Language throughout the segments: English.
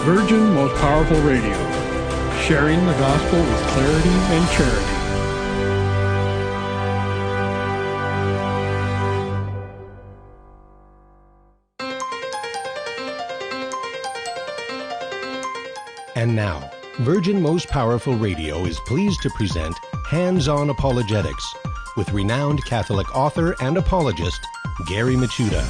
Virgin Most Powerful Radio, sharing the gospel with clarity and charity. And now, Virgin Most Powerful Radio is pleased to present Hands-On Apologetics with renowned Catholic author and apologist, Gary Michuta.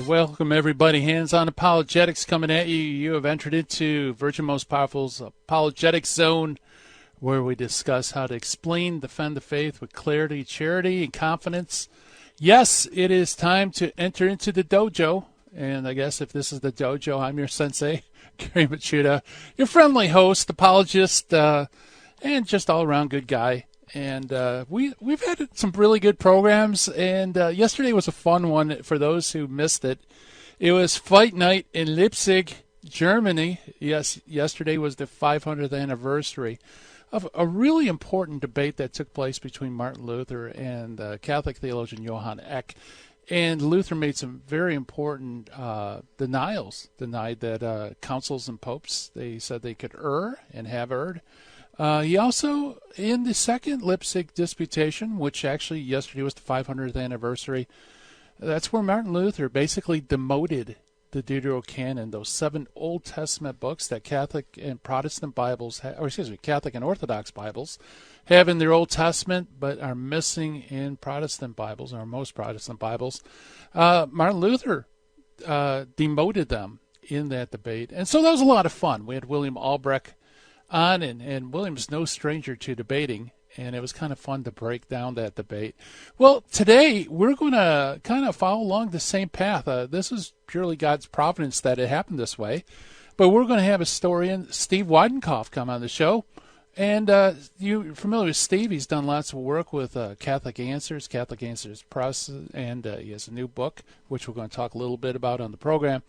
Welcome, everybody. Hands-On Apologetics coming at you. You have entered into Virgin Most Powerful's Apologetics Zone, where we discuss how to explain, defend the faith with clarity, charity, and confidence. Yes, it is time to enter into the dojo. And I guess if this is the dojo, I'm your sensei, Gary Michuta, your friendly host, apologist, and just all-around good guy. And we've had some really good programs, and yesterday was a fun one for those who missed it. It was Fight Night in Leipzig, Germany. Yes, yesterday was the 500th anniversary of a really important debate that took place between Martin Luther and Catholic theologian Johann Eck. And Luther made some very important denials, denied that councils and popes, they said they could err and have erred. He also, in the second Leipzig disputation, which actually yesterday was the 500th anniversary, that's where Martin Luther basically demoted the Deuterocanon, those 7 Old Testament books that Catholic and Protestant Bibles, Catholic and Orthodox Bibles have in their Old Testament, but are missing in Protestant Bibles, or most Protestant Bibles. Martin Luther demoted them in that debate, and so that was a lot of fun. We had William Albrecht on, and William's no stranger to debating, and it was kind of fun to break down that debate. Well, today we're going to kind of follow along the same path. This is purely God's providence that it happened this way, but we're going to have historian Steve Weidenkopf come on the show. And you're familiar with Steve. He's done lots of work with Catholic Answers Press, and he has a new book, which we're going to talk a little bit about on the program.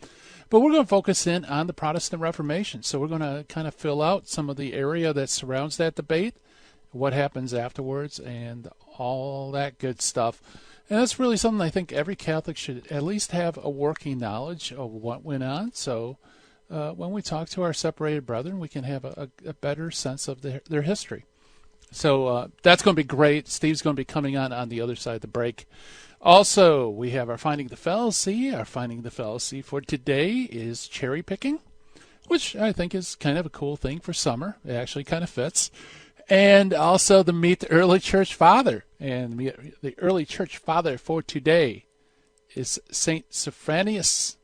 But we're going to focus in on the Protestant Reformation. So we're going to kind of fill out some of the area that surrounds that debate, what happens afterwards, and all that good stuff. And that's really something I think every Catholic should at least have a working knowledge of what went on. So when we talk to our separated brethren, we can have a better sense of their history. So that's going to be great. Steve's going to be coming on the other side of the break. Also, we have our Finding the Fallacy. Our Finding the Fallacy for today is cherry picking, which I think is kind of a cool thing for summer. It actually kind of fits. And also the Meet the Early Church Father. And the Early Church Father for today is St. Sophronius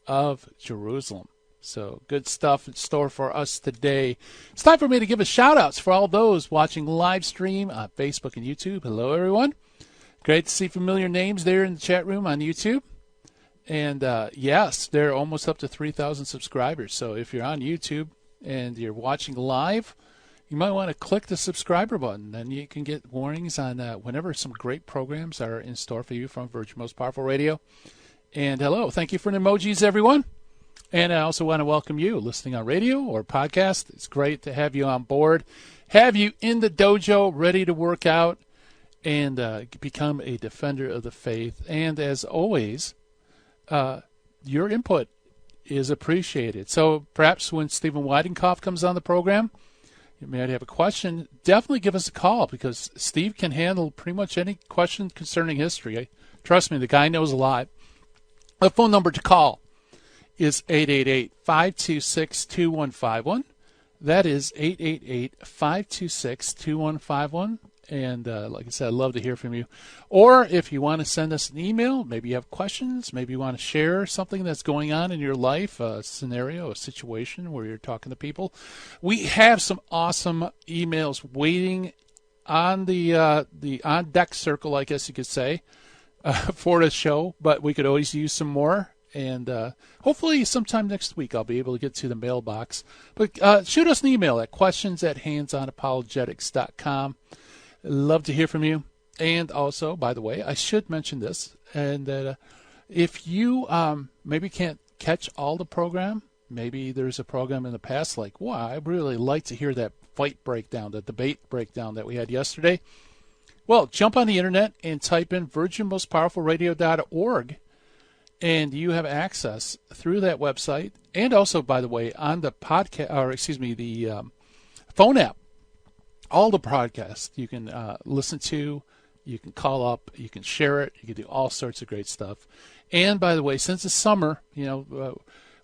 of Jerusalem. So good stuff in store for us today. It's time for me to give a shout-outs for all those watching live stream on Facebook and YouTube. Hello, everyone. Great to see familiar names there in the chat room on YouTube. And, yes, they're almost up to 3,000 subscribers. So if you're on YouTube and you're watching live, you might want to click the subscriber button. Then you can get warnings on whenever some great programs are in store for you from Virgin Most Powerful Radio. And hello. Thank you for the emojis, everyone. And I also want to welcome you listening on radio or podcast. It's great to have you on board, have you in the dojo ready to work out and become a defender of the faith. And as always, your input is appreciated. So perhaps when Stephen Weidenkopf comes on the program, you may have a question, definitely give us a call because Steve can handle pretty much any question concerning history. Trust me, the guy knows a lot. The phone number to call is 888-526-2151. That is 888-526-2151. And like I said, I'd love to hear from you. Or if you want to send us an email, maybe you have questions, maybe you want to share something that's going on in your life, a scenario, a situation where you're talking to people. We have some awesome emails waiting on the on-deck circle, I guess you could say, for the show. But we could always use some more. And hopefully sometime next week I'll be able to get to the mailbox. But shoot us an email at questions@handsonapologetics.com. Love to hear from you. And also, by the way, I should mention this, and that if you maybe can't catch all the program, Maybe there's a program in the past like, wow, I'd really like to hear that fight breakdown, the debate breakdown that we had yesterday. Well, jump on the internet and type in virginmostpowerfulradio.org, and you have access through that website, and also, by the way, on the podcast, or excuse me, the phone app, all the podcasts you can listen to, you can call up, you can share it, you can do all sorts of great stuff. And by the way, since it's summer,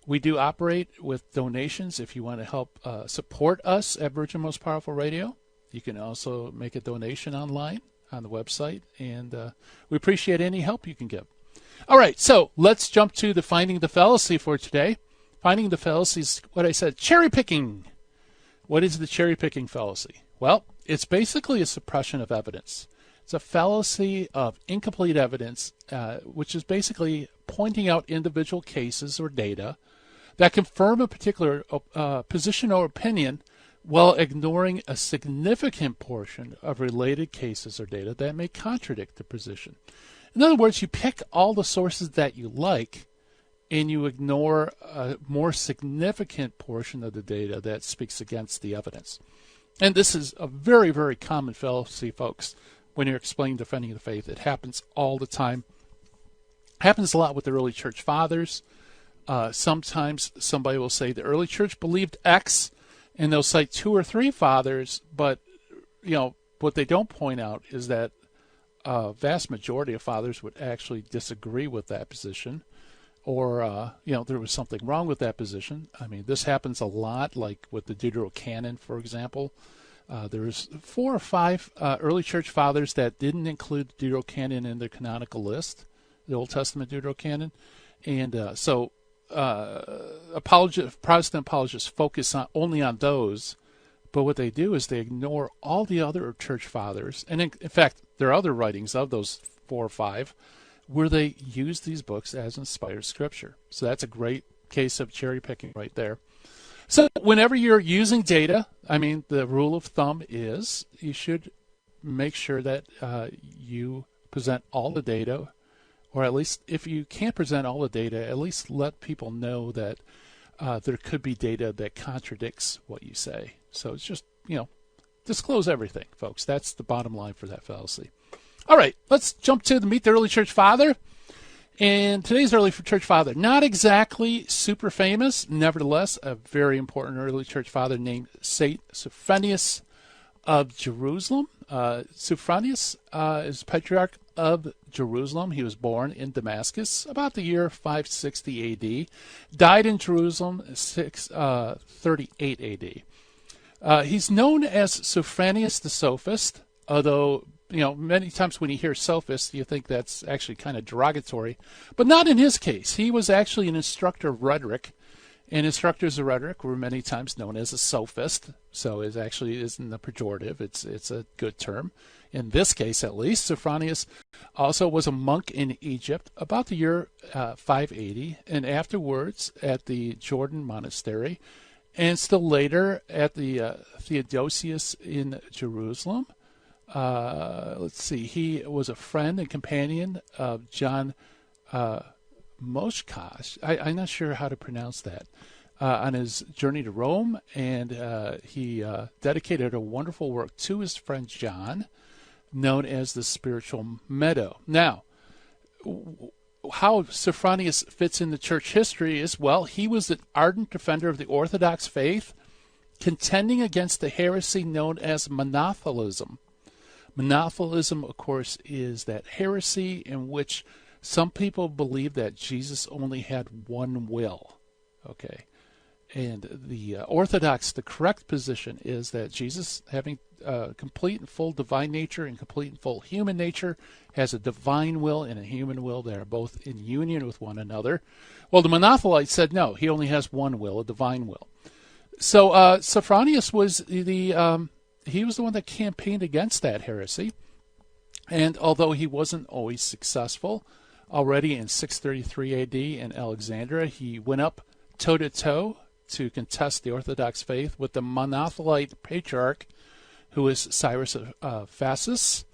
we do operate with donations. If you want to help support us at Virgin Most Powerful Radio, you can also make a donation online on the website, and we appreciate any help you can give. All right, so let's jump to the Finding the Fallacy for today. Finding the Fallacy is what I said, cherry picking. What is the cherry picking fallacy? Well, it's basically a suppression of evidence. It's a fallacy of incomplete evidence, which is basically pointing out individual cases or data that confirm a particular position or opinion while ignoring a significant portion of related cases or data that may contradict the position. In other words, you pick all the sources that you like and you ignore a more significant portion of the data that speaks against the evidence. And this is a very, very common fallacy, folks, when you're explaining defending the faith. It happens all the time. It happens a lot with the early church fathers. Sometimes somebody will say the early church believed X, and they'll cite 2 or 3 fathers, but what they don't point out is that a vast majority of fathers would actually disagree with that position, or there was something wrong with that position. I mean, this happens a lot, like with the Deuterocanon, for example. There's 4 or 5 early church fathers that didn't include the Deuterocanon in their canonical list, the Old Testament Deuterocanon, and so Protestant apologists focus only on those, but what they do is they ignore all the other church fathers, and in fact, there are other writings of those 4 or 5 where they use these books as inspired scripture. So that's a great case of cherry picking right there. So whenever you're using data, I mean, the rule of thumb is you should make sure that you present all the data, or at least if you can't present all the data, at least let people know that there could be data that contradicts what you say. So it's just, disclose everything, folks. That's the bottom line for that fallacy. All right, let's jump to the Meet the Early Church Father. And today's early church father, not exactly super famous, nevertheless, a very important early church father named St. Sophronius of Jerusalem. Sophronius is Patriarch of Jerusalem. He was born in Damascus about the year 560 A.D., died in Jerusalem 638 A.D. He's known as Sophronius the Sophist, although many times when you hear sophist, you think that's actually kind of derogatory, but not in his case. He was actually an instructor of rhetoric, and instructors of rhetoric were many times known as a sophist, so it actually isn't a pejorative. It's a good term. In this case, at least, Sophronius also was a monk in Egypt about the year 580, and afterwards at the Jordan Monastery, and still later at the Theodosius in Jerusalem. Let's see, he was a friend and companion of John Moshkash. I'm not sure how to pronounce that. On his journey to Rome, and he dedicated a wonderful work to his friend John, known as the Spiritual Meadow. Now, how Sophronius fits into church history is, well, he was an ardent defender of the Orthodox faith, contending against the heresy known as monothelism. Monothelism, of course, is that heresy in which some people believe that Jesus only had one will. Okay. And the Orthodox, the correct position is that Jesus, having complete and full divine nature and complete and full human nature, has a divine will and a human will that are both in union with one another. Well, the Monothelites said no, he only has one will, a divine will. So Sophronius was he was the one that campaigned against that heresy. And although he wasn't always successful, already in 633 AD in Alexandria, he went up toe-to-toe to contest the Orthodox faith with the Monothelite patriarch, who was Cyrus of Phasis.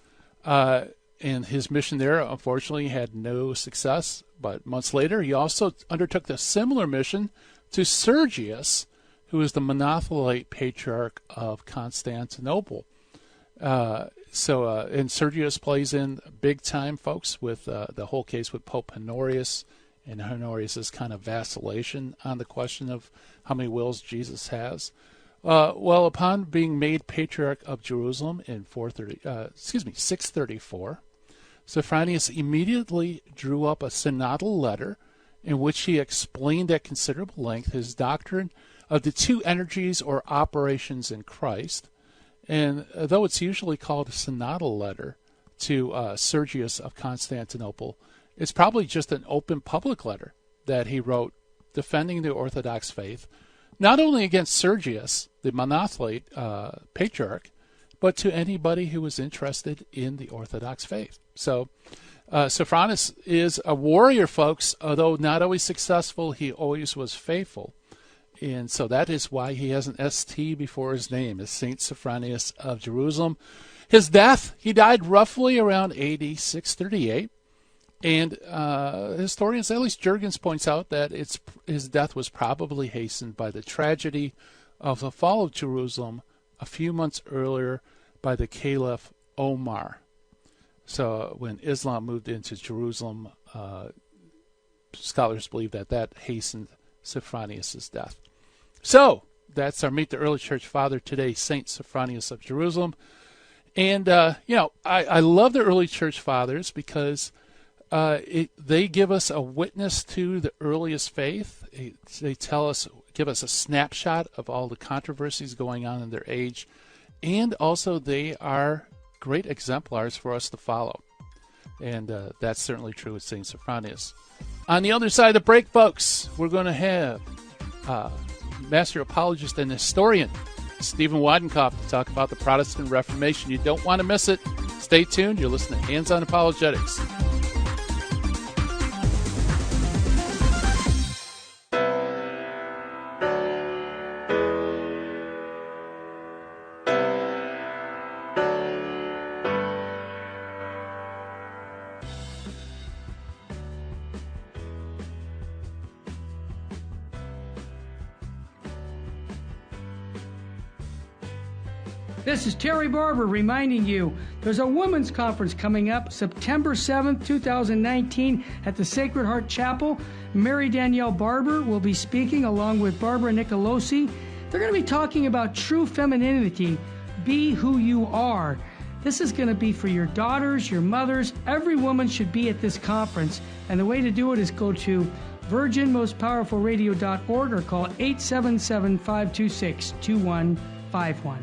And his mission there, unfortunately, had no success. But months later, he also undertook the similar mission to Sergius, who is the Monothelite patriarch of Constantinople. And Sergius plays in big time, folks, with the whole case with Pope Honorius and Honorius's kind of vacillation on the question of how many wills Jesus has. Upon being made Patriarch of Jerusalem in 634, Sophronius immediately drew up a synodal letter in which he explained at considerable length his doctrine of the two energies or operations in Christ. And though it's usually called a synodal letter to Sergius of Constantinople, it's probably just an open public letter that he wrote defending the Orthodox faith, not only against Sergius, the Monothelite patriarch, but to anybody who was interested in the Orthodox faith. So Sophronius is a warrior, folks. Although not always successful, he always was faithful. And so that is why he has an ST before his name, is Saint Sophronius of Jerusalem. His death, he died roughly around AD 638. And historians, at least Jurgens points out, that his death was probably hastened by the tragedy of the fall of Jerusalem a few months earlier by the Caliph Omar. So when Islam moved into Jerusalem, scholars believe that hastened Sophronius' death. So that's our Meet the Early Church Father today, Saint Sophronius of Jerusalem. And, I love the early church fathers because they give us a witness to the earliest faith. They give us a snapshot of all the controversies going on in their age. And also they are great exemplars for us to follow. And that's certainly true with St. Sophronius. On the other side of the break, folks, we're going to have master apologist and historian Stephen Weidenkopf to talk about the Protestant Reformation. You don't want to miss it. Stay tuned. You're listening to Hands on Apologetics. This is Terry Barber reminding you there's a women's conference coming up September 7th, 2019 at the Sacred Heart Chapel. Mary Danielle Barber will be speaking along with Barbara Nicolosi. They're going to be talking about true femininity, be who you are. This is going to be for your daughters, your mothers. Every woman should be at this conference. And the way to do it is go to virginmostpowerfulradio.org or call 877-526-2151.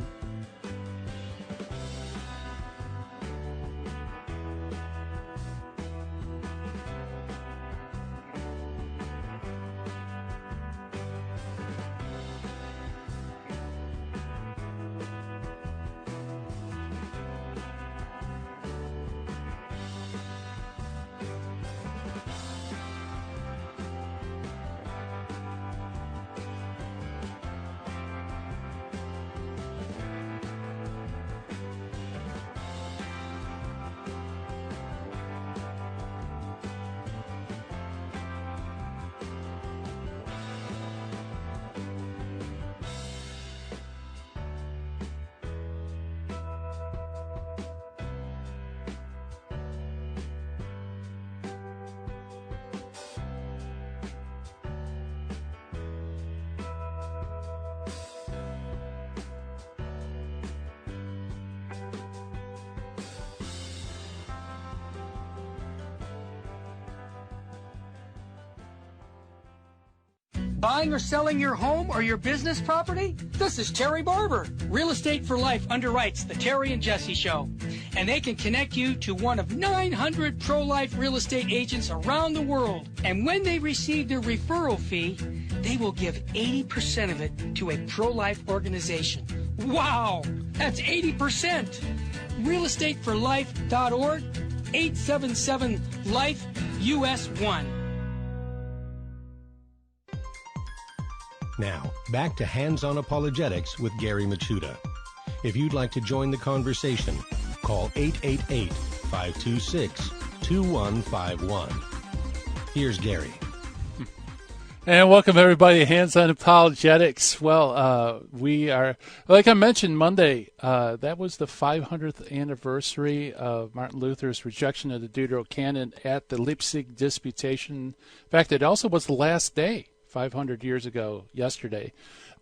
Buying or selling your home or your business property? This is Terry Barber. Real Estate for Life underwrites the Terry and Jesse Show. And they can connect you to one of 900 pro-life real estate agents around the world. And when they receive their referral fee, they will give 80% of it to a pro-life organization. Wow! That's 80%! realestateforlife.org, 877-LIFE-US1. Now, back to Hands on Apologetics with Gary Machuda. If you'd like to join the conversation, call 888-526-2151. Here's Gary. And welcome, everybody, to Hands on Apologetics. Well, we are, like I mentioned, Monday, that was the 500th anniversary of Martin Luther's rejection of the Deuterocanon at the Leipzig Disputation. In fact, it also was the last day, 500 years ago, yesterday,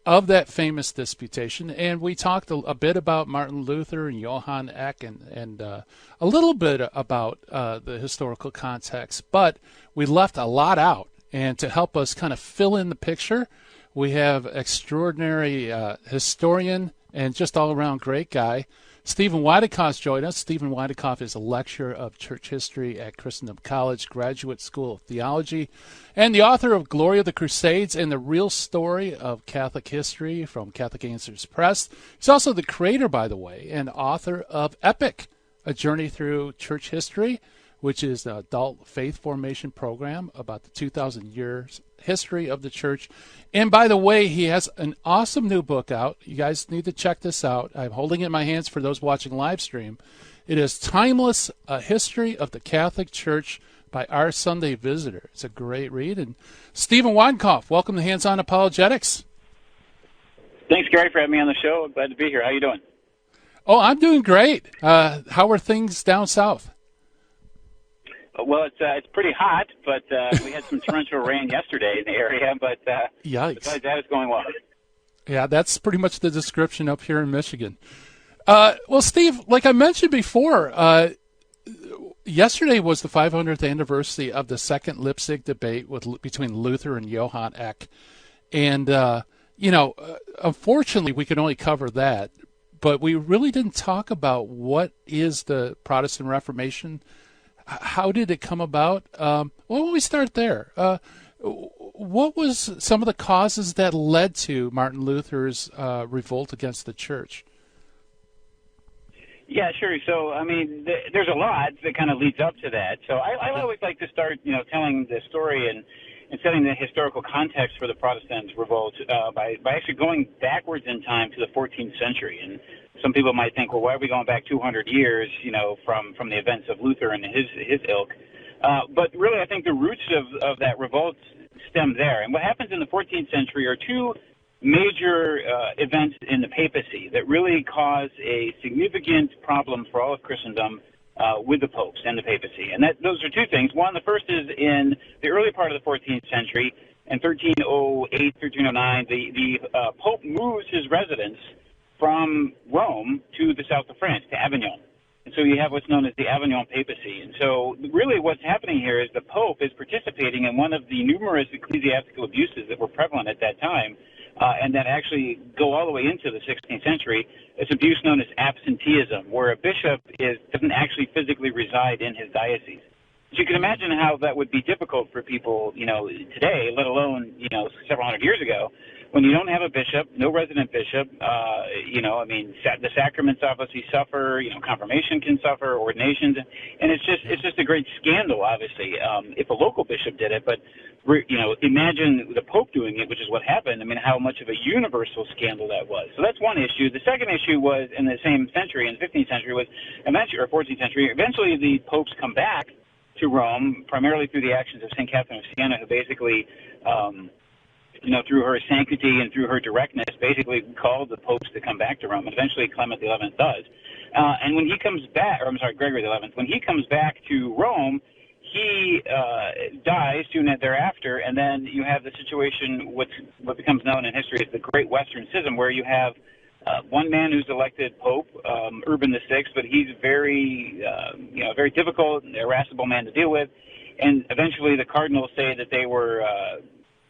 of that famous disputation. And we talked a bit about Martin Luther and Johann Eck and a little bit about the historical context, but we left a lot out. And to help us kind of fill in the picture, we have extraordinary historian and just all-around great guy, Stephen Weidenkopf, joined us. Stephen Weidenkopf is a lecturer of church history at Christendom College Graduate School of Theology and the author of Glory of the Crusades and the Real Story of Catholic History from Catholic Answers Press. He's also the creator, by the way, and author of Epic, A Journey Through Church History, which is an adult faith formation program about the 2,000 years history of the church. And by the way, he has an awesome new book out. You guys need to check this out. I'm holding it in my hands for those watching live stream. It is Timeless, A History of the Catholic Church by Our Sunday Visitor. It's a great read. And Stephen Weidenkopf, welcome to Hands on Apologetics. Thanks, Gary, for having me on the show. Glad to be here. How you doing? Oh, I'm doing great. How are things down south? Well, it's pretty hot, but we had some torrential rain yesterday in the area, but Yikes. besides that, it's going well. Yeah, that's pretty much the description up here in Michigan. Well, Steve, like I mentioned before, yesterday was the 500th anniversary of the second Leipzig debate between Luther and Johann Eck. And, unfortunately, we could only cover that, but we really didn't talk about what is the Protestant Reformation. How did it come about? Well, when we start there, what was some of the causes that led to Martin Luther's revolt against the church? Yeah, sure. So, I mean, there's a lot that kind of leads up to that. So I always like to start, telling the story and setting the historical context for the Protestant revolt by actually going backwards in time to the 14th century. And some people might think, well, why are we going back 200 years, from the events of Luther and his ilk? But really, I think the roots of that revolt stem there. And what happens in the 14th century are two major events in the papacy that really cause a significant problem for all of Christendom with the popes and the papacy. And those are two things. One, the first is in the early part of the 14th century, in 1308, 1309, the Pope moves his residence from Rome to the south of France, to Avignon. And so you have what's known as the Avignon papacy. And so really what's happening here is the Pope is participating in one of the numerous ecclesiastical abuses that were prevalent at that time, and that actually go all the way into the 16th century. It's abuse known as absenteeism, where a bishop doesn't actually physically reside in his diocese. So you can imagine how that would be difficult for people, today, let alone, several hundred years ago, when you don't have a bishop, no resident bishop. The sacraments obviously suffer. Confirmation can suffer, ordinations, and it's just a great scandal, obviously, if a local bishop did it. But imagine the Pope doing it, which is what happened. I mean, how much of a universal scandal that was. So that's one issue. The second issue was in the same century, in the 15th century, or 14th century. Eventually, the popes come back to Rome, primarily through the actions of St. Catherine of Siena, who basically, through her sanctity and through her directness, basically called the popes to come back to Rome. And eventually, Clement XI does. And when he comes back, Gregory XI, when he comes back to Rome, he dies soon thereafter, and then you have the situation, what becomes known in history as the Great Western Schism, where you have one man who's elected Pope, Urban VI, but he's very difficult, irascible man to deal with, and eventually the cardinals say that they were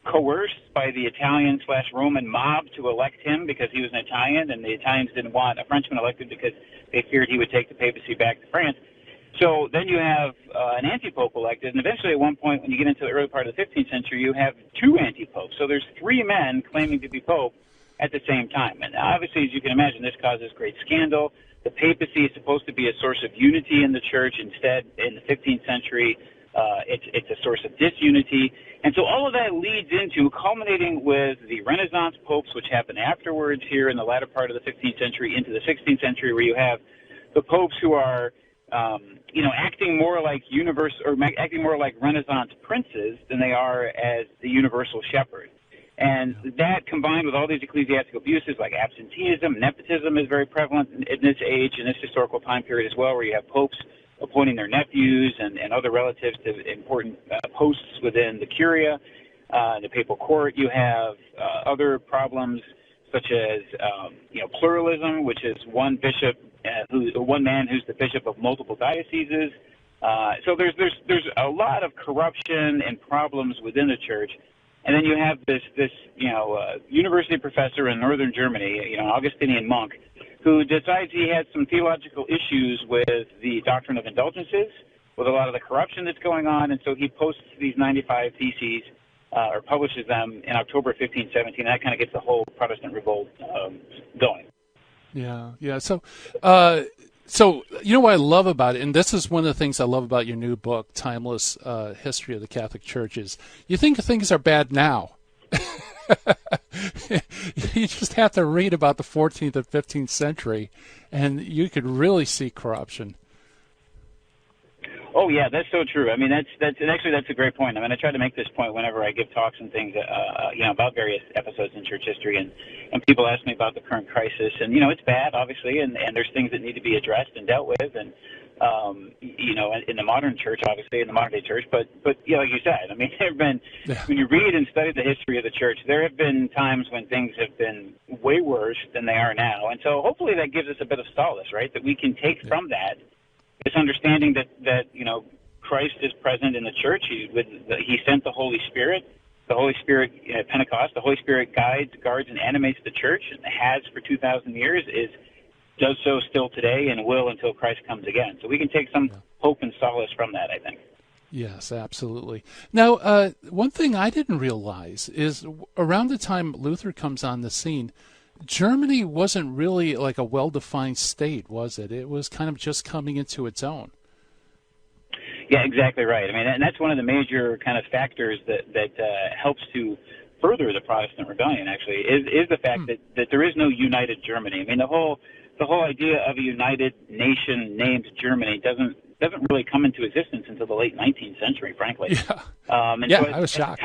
coerced by the Italian/Roman mob to elect him because he was an Italian, and the Italians didn't want a Frenchman elected because they feared he would take the papacy back to France. So then you have an anti-pope elected, and eventually at one point when you get into the early part of the 15th century, you have two anti-popes. So there's three men claiming to be pope at the same time. And obviously, as you can imagine, this causes great scandal. The papacy is supposed to be a source of unity in the church. Instead, in the 15th century, it's a source of disunity. And so all of that leads into culminating with the Renaissance popes, which happened afterwards here in the latter part of the 15th century into the 16th century, where you have the popes who are acting more like acting more like Renaissance princes than they are as the universal shepherd. And that, combined with all these ecclesiastical abuses like absenteeism, nepotism is very prevalent in this age, in this historical time period as well, where you have popes appointing their nephews and other relatives to important posts within the curia, the papal court. You have other problems such as pluralism, which is one bishop, one man who's the bishop of multiple dioceses. So there's a lot of corruption and problems within the church. And then you have this university professor in northern Germany, an Augustinian monk, who decides he has some theological issues with the doctrine of indulgences, with a lot of the corruption that's going on, and so he posts these 95 theses, or publishes them in October 1517, and that kind of gets the whole Protestant revolt going. Yeah. So you know what I love about it, and this is one of the things I love about your new book, Timeless History of the Catholic Church, is you think things are bad now. You just have to read about the 14th and 15th century, and you could really see corruption. Oh yeah, that's so true. I mean, that's a great point. I mean, I try to make this point whenever I give talks and things, about various episodes in church history, and people ask me about the current crisis, and it's bad, obviously, and there's things that need to be addressed and dealt with, and in the modern church, obviously, in the modern day church, but like you said, I mean, there have been, when you read and study the history of the church, there have been times when things have been way worse than they are now, and so hopefully that gives us a bit of solace, right? That we can take from that this understanding that Christ is present in the church. He sent the Holy Spirit. The Holy Spirit at Pentecost, the Holy Spirit guards, and animates the church, and has for 2,000 years, does so still today, and will until Christ comes again. So we can take some hope and solace from that, I think. Yes, absolutely. Now, one thing I didn't realize is around the time Luther comes on the scene, Germany wasn't really like a well-defined state, was it? It was kind of just coming into its own. Yeah, exactly right. I mean, and that's one of the major kind of factors that helps to further the Protestant rebellion, actually, is the fact that there is no united Germany. I mean, the whole idea of a united nation named Germany doesn't really come into existence until the late 19th century, frankly. Yeah, so I was shocked.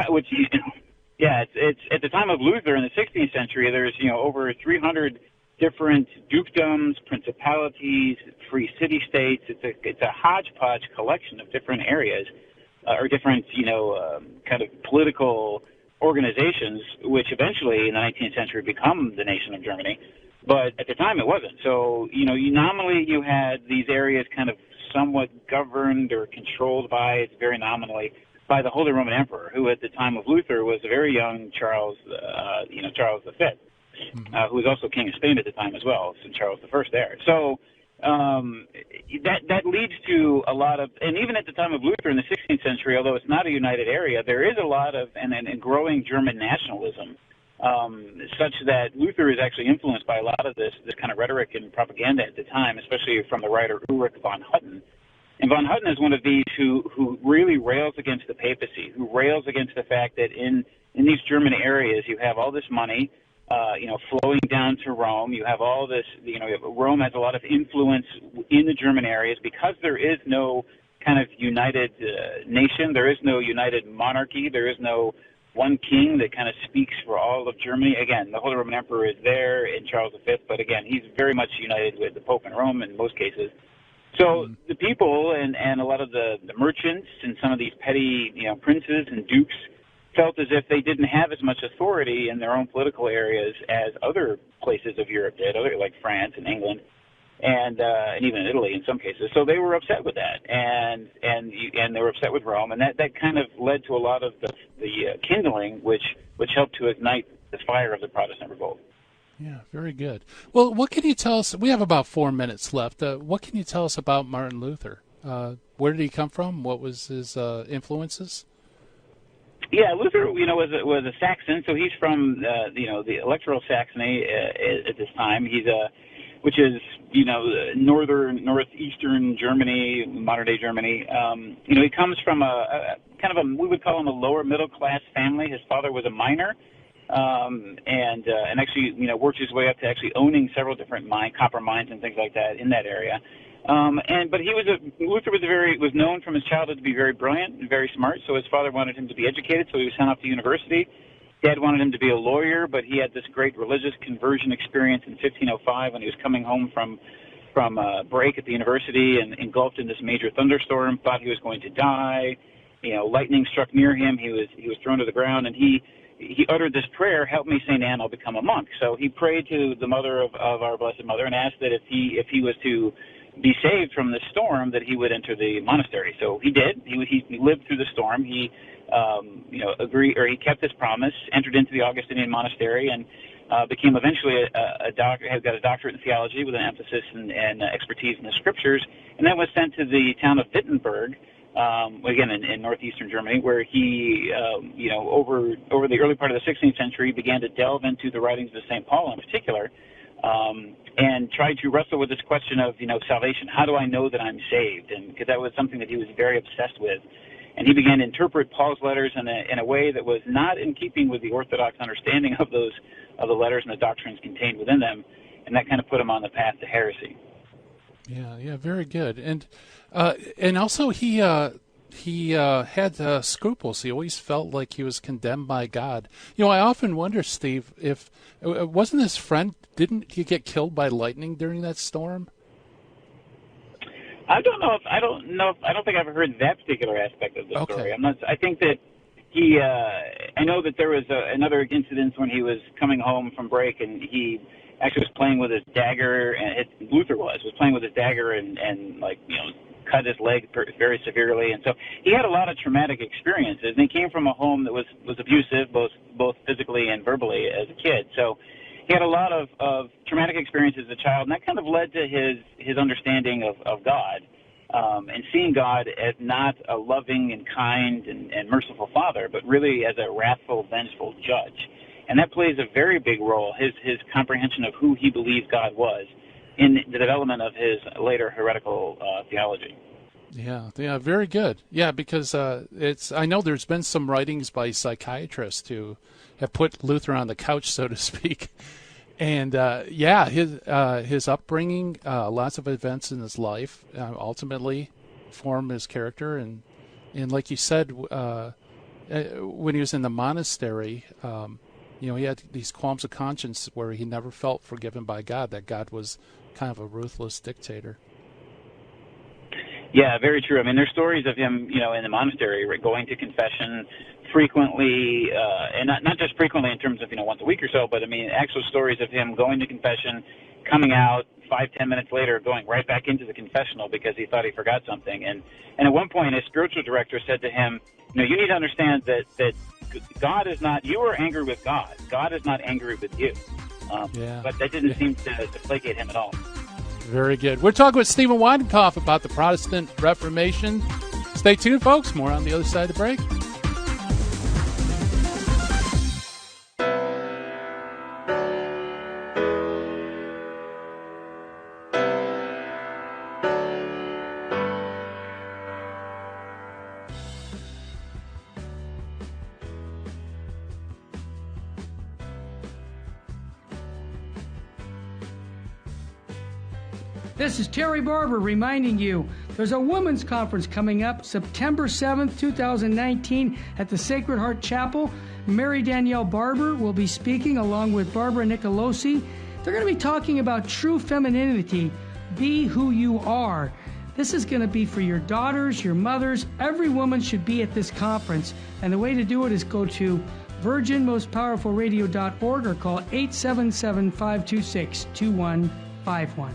It's at the time of Luther in the 16th century, there's over 300 different dukedoms, principalities, free city-states. It's a hodgepodge collection of different areas, or different kind of political organizations, which eventually in the 19th century become the nation of Germany. But at the time it wasn't. So nominally you had these areas kind of somewhat governed or controlled by, very nominally, by the Holy Roman Emperor, who at the time of Luther was a very young Charles V, who was also King of Spain at the time as well, so Charles I there. So that leads to a lot of, and even at the time of Luther in the 16th century, although it's not a united area, there is a lot of and growing German nationalism, such that Luther is actually influenced by a lot of this kind of rhetoric and propaganda at the time, especially from the writer Ulrich von Hutten. And von Hutten is one of these who really rails against the papacy, who rails against the fact that in these German areas you have all this money, flowing down to Rome. You have all this, Rome has a lot of influence in the German areas because there is no kind of united nation. There is no united monarchy. There is no one king that kind of speaks for all of Germany. Again, the Holy Roman Emperor is there in Charles V, but again, he's very much united with the Pope in Rome in most cases. So the people and a lot of the merchants and some of these petty, princes and dukes felt as if they didn't have as much authority in their own political areas as other places of Europe did, like France and England, and even Italy in some cases. So they were upset with that, and they were upset with Rome, and that kind of led to a lot of the kindling, which helped to ignite the fire of the Protestant revolt. Yeah, very good. Well, what can you tell us? We have about 4 minutes left. What can you tell us about Martin Luther? Where did he come from? What was his influences? Yeah, Luther, was a Saxon, so he's from the electoral Saxony at this time. He's which is northeastern Germany, modern day Germany. He comes from a we would call him a lower middle class family. His father was a miner, and actually, worked his way up to actually owning several different copper mines and things like that in that area. But Luther was known from his childhood to be very brilliant and very smart. So his father wanted him to be educated, so he was sent off to university. Dad wanted him to be a lawyer, but he had this great religious conversion experience in 1505 when he was coming home from break at the university and engulfed in this major thunderstorm. Thought he was going to die. Lightning struck near him. He was thrown to the ground, and he uttered this prayer, "Help me, Saint Anne, I'll become a monk." So he prayed to the mother of our Blessed Mother and asked that if he was to be saved from the storm, that he would enter the monastery. So he did. He lived through the storm. He he kept his promise, entered into the Augustinian monastery, and became eventually a doctor. Got a doctorate in theology with an emphasis and expertise in the scriptures, and then was sent to the town of Wittenberg, again in northeastern Germany, where he, over the early part of the 16th century, began to delve into the writings of St. Paul in particular, and tried to wrestle with this question of salvation. How do I know that I'm saved? And because that was something that he was very obsessed with. And he began to interpret Paul's letters in a way that was not in keeping with the Orthodox understanding of the letters and the doctrines contained within them, and that kind of put him on the path to heresy. Yeah, very good. And also he had scruples. He always felt like he was condemned by God. I often wonder, Steve, if wasn't his friend, didn't he get killed by lightning during that storm? I don't think I've heard that particular aspect of the story. Okay. I think that he. I know that there was another incident when he was coming home from break, and he actually was playing with his dagger, and Luther was playing with his dagger and cut his leg very severely, and so he had a lot of traumatic experiences. And he came from a home that was abusive, both physically and verbally as a kid. So he had a lot of traumatic experiences as a child, and that kind of led to his understanding of God, and seeing God as not a loving and kind and merciful father, but really as a wrathful, vengeful judge. And that plays a very big role, his comprehension of who he believed God was, in the development of his later heretical theology. Yeah, very good. Yeah, because I know there's been some writings by psychiatrists who have put Luther on the couch, so to speak. And his upbringing, lots of events in his life, ultimately formed his character. And like you said, when he was in the monastery, he had these qualms of conscience where he never felt forgiven by God, that God was kind of a ruthless dictator. Yeah, very true. I mean, there's stories of him, in the monastery, going to confession frequently, and not just frequently in terms of, once a week or so, but I mean, actual stories of him going to confession, coming out 5-10 minutes later, going right back into the confessional because he thought he forgot something. And at one point, his spiritual director said to him, you need to understand that God is not, you are angry with God. God is not angry with you. But that didn't seem to placate him at all. Very good. We're talking with Stephen Weidenkopf about the Protestant Reformation. Stay tuned, folks. More on the other side of the break. This is Terry Barber reminding you there's a women's conference coming up September 7th, 2019 at the Sacred Heart Chapel. Mary Danielle Barber will be speaking along with Barbara Nicolosi. They're going to be talking about true femininity. Be who you are. This is going to be for your daughters, your mothers. Every woman should be at this conference. And the way to do it is go to virginmostpowerfulradio.org or call 877-526-2151.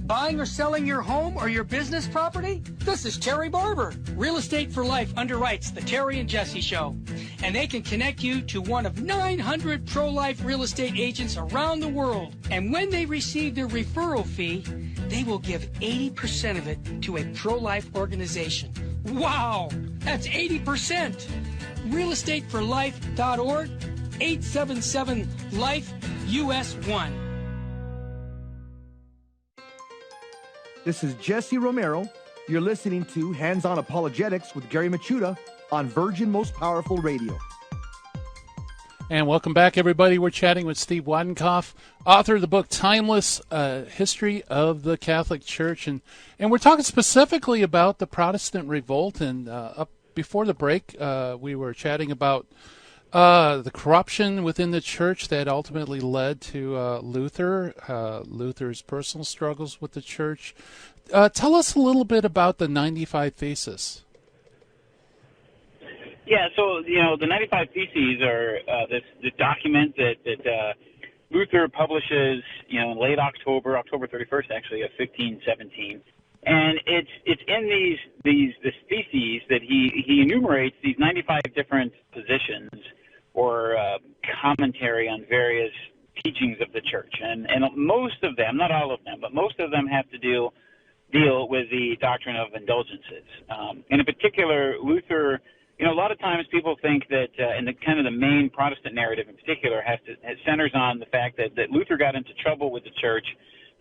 Buying or selling your home or your business property? This is Terry Barber. Real Estate for Life underwrites the Terry and Jesse Show. And they can connect you to one of 900 pro-life real estate agents around the world. And when they receive their referral fee, they will give 80% of it to a pro-life organization. Wow! That's 80%! realestateforlife.org, 877-LIFE-US1. This is Jesse Romero. You're listening to Hands-On Apologetics with Gary Machuda on Virgin Most Powerful Radio. And welcome back, everybody. We're chatting with Steve Weidenkopf, author of the book Timeless History of the Catholic Church. And we're talking specifically about the Protestant revolt. And up before the break, we were chatting about the corruption within the church that ultimately led to Luther's personal struggles with the church. Tell us a little bit about the 95 Theses. Yeah, so, the 95 Theses are this document that Luther publishes, in late October 31st, actually, of 1517. And it's in this theses that he enumerates these 95 different positions or commentary on various teachings of the church. And most of them, not all of them, but most of them have to deal with the doctrine of indulgences. And in particular, Luther, a lot of times people think that, and the kind of the main Protestant narrative in particular centers on the fact that Luther got into trouble with the church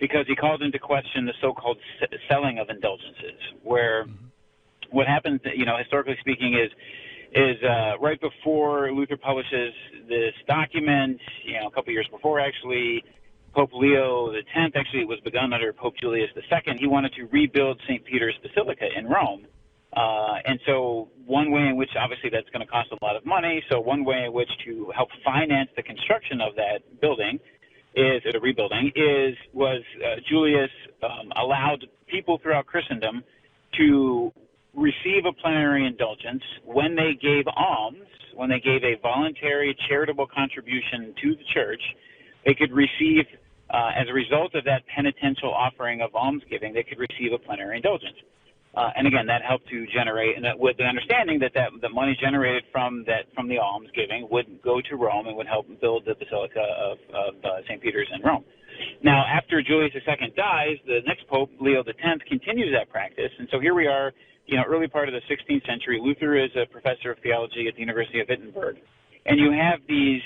because he called into question the so-called selling of indulgences, where what happens, historically speaking, is right before Luther publishes this document, a couple years before, actually, Pope Leo X, actually it was begun under Pope Julius II, he wanted to rebuild St. Peter's Basilica in Rome. And so one way in which, obviously, that's going to cost a lot of money, so one way in which to help finance the construction of that building was Julius allowed people throughout Christendom to receive a plenary indulgence when they gave alms, when they gave a voluntary charitable contribution to the church. They could receive, as a result of that penitential offering of almsgiving, they could receive a plenary indulgence. And again, that helped to generate, and that with the understanding that the money generated from the almsgiving would go to Rome and would help build the Basilica of St. Peter's in Rome. Now, after Julius II dies, the next Pope, Leo X, continues that practice. And so here we are, early part of the 16th century. Luther is a professor of theology at the University of Wittenberg. And you have these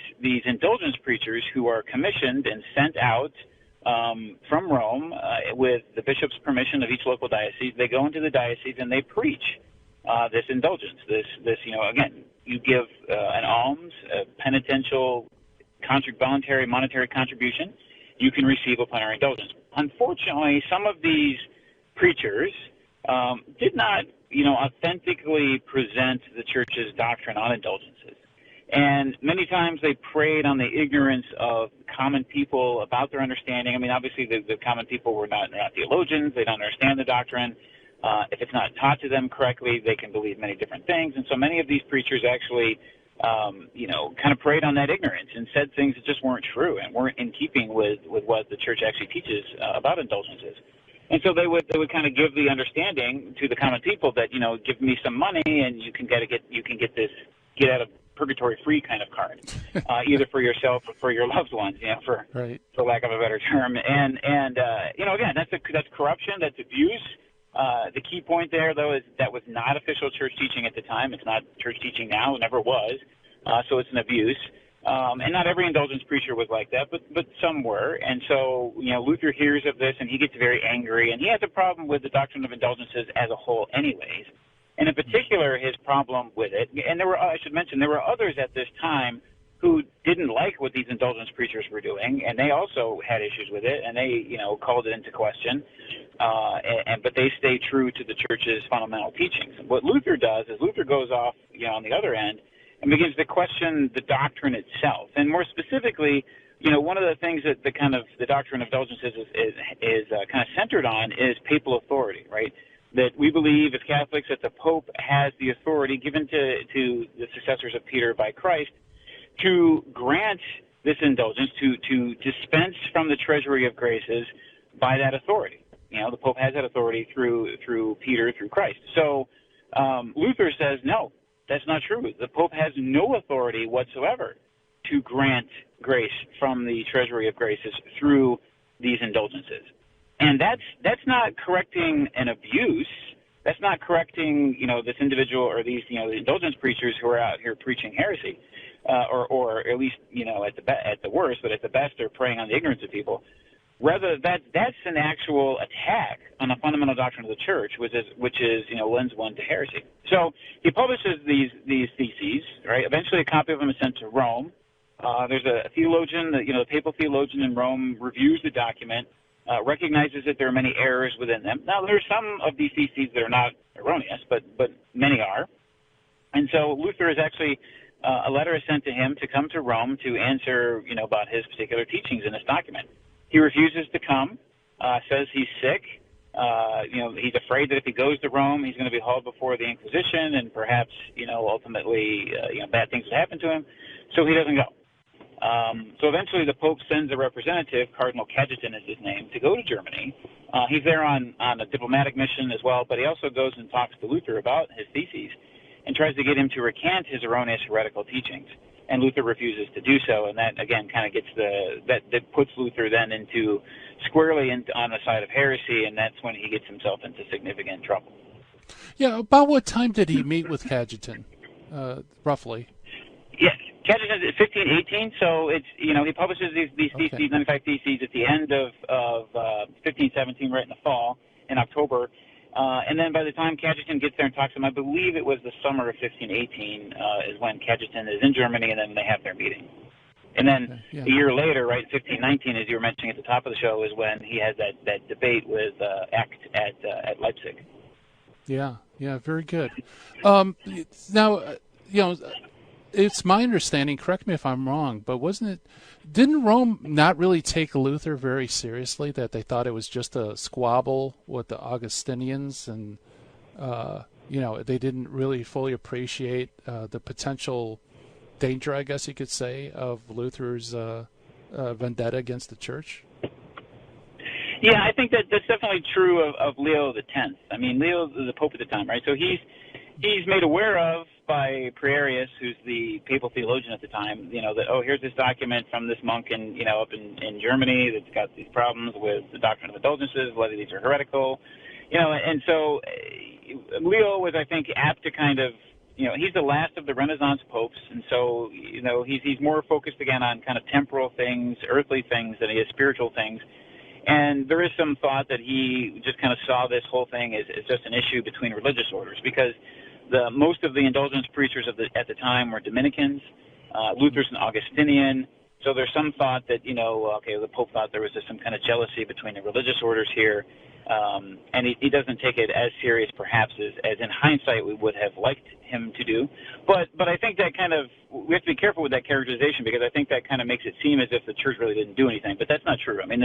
indulgence preachers who are commissioned and sent out from Rome with the bishop's permission of each local diocese. They go into the diocese and they preach this indulgence. This again, you give an alms, a penitential, voluntary monetary contribution, you can receive a plenary indulgence. Unfortunately, some of these preachers did not, authentically present the church's doctrine on indulgences. And many times they preyed on the ignorance of common people about their understanding. I mean, obviously the common people were not theologians. They don't understand the doctrine. If it's not taught to them correctly, they can believe many different things. And so many of these preachers actually, kind of preyed on that ignorance and said things that just weren't true and weren't in keeping with what the church actually teaches about indulgences. And so they would kind of give the understanding to the common people that, give me some money and you can get out of purgatory free kind of card, either for yourself or for your loved ones, for lack of a better term. And again, that's corruption, that's abuse. The key point there, though, is that was not official church teaching at the time. It's not church teaching now. It never was. So it's an abuse. And not every indulgence preacher was like that, but some were. And so, Luther hears of this and he gets very angry, and he has a problem with the doctrine of indulgences as a whole anyways. And in particular, his problem with it, and I should mention, there were others at this time who didn't like what these indulgence preachers were doing, and they also had issues with it, and they, called it into question. But they stay true to the church's fundamental teachings. And what Luther does is Luther goes off, on the other end and begins to question the doctrine itself. And more specifically, one of the things that the doctrine of indulgences is kind of centered on is papal authority, right? That we believe as Catholics that the Pope has the authority given to the successors of Peter by Christ to grant this indulgence, to dispense from the treasury of graces by that authority. The Pope has that authority through Peter, through Christ. So Luther says, no, that's not true. The Pope has no authority whatsoever to grant grace from the treasury of graces through these indulgences. And that's not correcting an abuse. That's not correcting, this individual or these, the indulgence preachers who are out here preaching heresy, or at least, at the worst, but at the best, they're preying on the ignorance of people. Rather, that's an actual attack on the fundamental doctrine of the Church, which is lends one to heresy. So he publishes these theses, right? Eventually, a copy of them is sent to Rome. There's a theologian, the papal theologian in Rome reviews the document, recognizes that there are many errors within them. Now, there are some of these theses that are not erroneous, but many are. And so Luther is actually, a letter is sent to him to come to Rome to answer, about his particular teachings in this document. He refuses to come, says he's sick. He's afraid that if he goes to Rome, he's going to be hauled before the Inquisition, and perhaps, ultimately, bad things would happen to him. So he doesn't go. So eventually the Pope sends a representative, Cardinal Cajetan is his name, to go to Germany. He's there on a diplomatic mission as well, but he also goes and talks to Luther about his theses and tries to get him to recant his erroneous heretical teachings. And Luther refuses to do so, and that, again, kind of gets that puts Luther then squarely on the side of heresy, and that's when he gets himself into significant trouble. Yeah, about what time did he meet with Cajetan, roughly? Yes, Cajetan is 1518, so it's, he publishes these theses, 95 theses, at the end of 1517, right in the fall, in October. And then by the time Cajetan gets there and talks to him, I believe it was the summer of 1518 is when Cajetan is in Germany, and then they have their meeting. And then a year later, right, 1519, as you were mentioning at the top of the show, is when he has that debate with Act at Leipzig. Yeah, very good. Now, it's my understanding, correct me if I'm wrong, but didn't Rome not really take Luther very seriously, that they thought it was just a squabble with the Augustinians, and, they didn't really fully appreciate the potential danger, I guess you could say, of Luther's vendetta against the Church? Yeah, I think that's definitely true of Leo X. I mean, Leo, the Pope at the time, right? So he's made aware of by Prierius, who's the papal theologian at the time, that, here's this document from this monk up in Germany that's got these problems with the doctrine of indulgences, whether these are heretical, and so Leo was, I think, apt to kind of, he's the last of the Renaissance popes, and so, he's more focused again on kind of temporal things, earthly things, than he is spiritual things. And there is some thought that he just kind of saw this whole thing as just an issue between religious orders, because most of the indulgence preachers at the time were Dominicans. Luther's an Augustinian. So there's some thought that, the Pope thought there was just some kind of jealousy between the religious orders here. And he doesn't take it as serious, perhaps, as in hindsight we would have liked him to do. But I think that we have to be careful with that characterization, because I think that kind of makes it seem as if the Church really didn't do anything. But that's not true. I mean,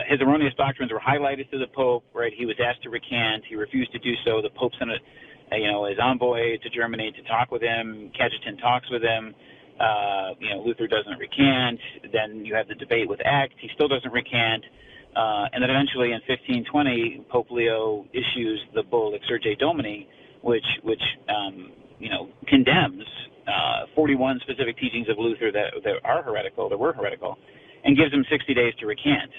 his erroneous doctrines were highlighted to the Pope, right? He was asked to recant. He refused to do so. The Pope sent his envoy to Germany to talk with him. Cajetan talks with him. Luther doesn't recant. Then you have the debate with Act. He still doesn't recant. And then eventually in 1520, Pope Leo issues the bull Exsurge Domini, which condemns 41 specific teachings of Luther that were heretical, and gives him 60 days to recant,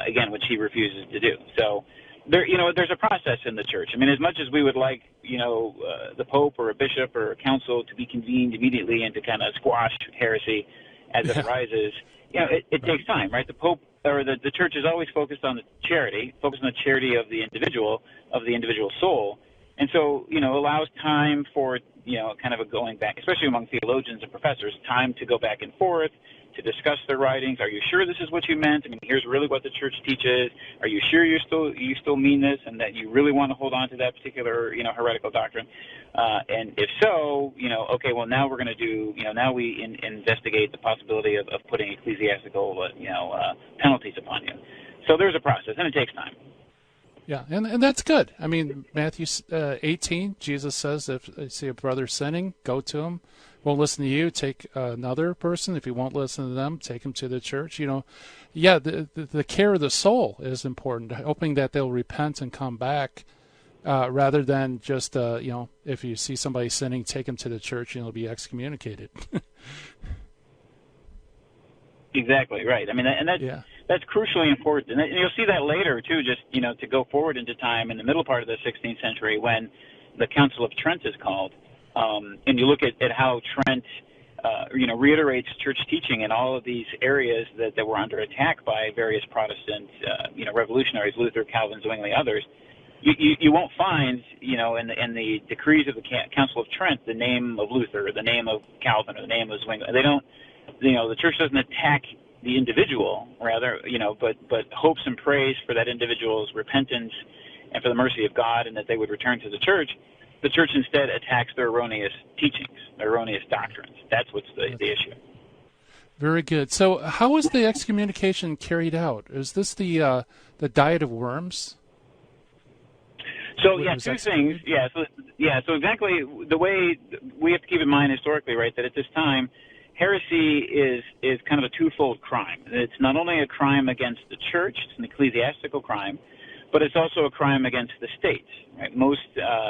again, which he refuses to do. So there's a process in the Church. I mean, as much as we would like, the Pope or a bishop or a council to be convened immediately and to kind of squash heresy as it arises, it takes time, right? The Pope or the Church is always focused on the charity of the individual soul, and so allows time for kind of a going back, especially among theologians and professors, time to go back and forth, to discuss their writings. Are you sure this is what you meant? I mean, here's really what the Church teaches. Are you sure you still mean this, and that you really want to hold on to that particular heretical doctrine? And if so, okay, well, now we're going to do now we investigate the possibility of putting ecclesiastical penalties upon you. So there's a process, and it takes time. Yeah, and that's good. I mean, Matthew 18, Jesus says, if you see a brother sinning, go to him, won't listen to you, take another person. If you won't listen to them, take them to the church. Yeah, the care of the soul is important, hoping that they'll repent and come back, rather than just, if you see somebody sinning, take them to the church and they'll be excommunicated. Exactly, right. I mean, and that's crucially important. And you'll see that later, too, just, to go forward into time in the middle part of the 16th century when the Council of Trent is called. And you look at how Trent, reiterates church teaching in all of these areas that were under attack by various Protestant, revolutionaries, Luther, Calvin, Zwingli, others. You won't find, in the decrees of the Council of Trent, the name of Luther, or the name of Calvin, or the name of Zwingli. They don't, the church doesn't attack the individual, rather, but hopes and prays for that individual's repentance and for the mercy of God, and that they would return to the church. The church instead attacks their erroneous teachings, their erroneous doctrines. That's what's the issue. Very good. So how was the excommunication carried out? Is this the diet of worms? So, two things. So exactly the way we have to keep in mind historically, right, that at this time, heresy is kind of a twofold crime. It's not only a crime against the church, it's an ecclesiastical crime, but it's also a crime against the state, right? Most